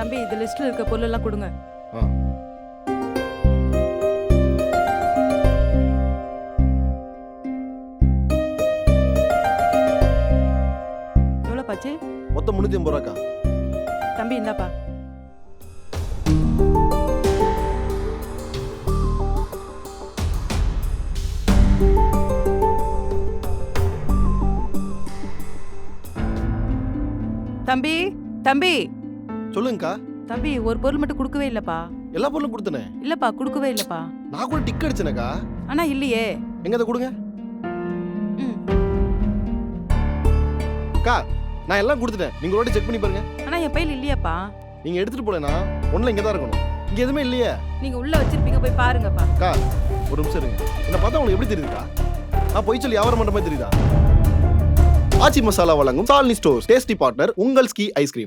தம்பி இந்த லிஸ்ட்ல இருக்க பொருளெல்லாம் கொடுங்க. ஆ எவ்வளோ பாச்சு? மொத்தம் 350 ரூபாக்கா. தம்பி இந்தாப்பா. தம்பி தம்பி சொல்லுங்கக்கா. தம்பி ஒரு பொருள் மட்டும் கொடுக்கவே இல்லப்பா. எல்லா பொருளும் கொடுத்தனே. இல்லப்பா கொடுக்கவே இல்லப்பா. நான் கூட டிக் அடிச்சேனக்கா. ஆனா இல்லையே. எங்க அதை கொடுங்க. ம். அக்கா நான் எல்லாம் கொடுத்துட்டேன். நீங்க ஒரு செக் பண்ணி பாருங்க. ஆனா என் பையில இல்லையாப்பா. நீங்க எடுத்துட்டு போலனா ஒண்ணுல இங்க தான் இருக்கணும். இங்க எதுவுமே இல்லையே. நீங்க உள்ள வச்சிருப்பீங்க, போய் பாருங்கப்பா. அக்கா ஒரு நிமிஷம் இருங்க. என்ன பார்த்தா உங்களுக்கு எப்படி தெரியுதுக்கா? நான் போய் சொல்லி வியாபாரம் பண்ற மாதிரி தெரியுதா? ஆச்சி மசாலா வழங்கும் சாலினி ஸ்டோர்ஸ் டேஸ்டி பார்ட்னர் உங்கள் ஸ்கி ஐஸ்கிரீம்.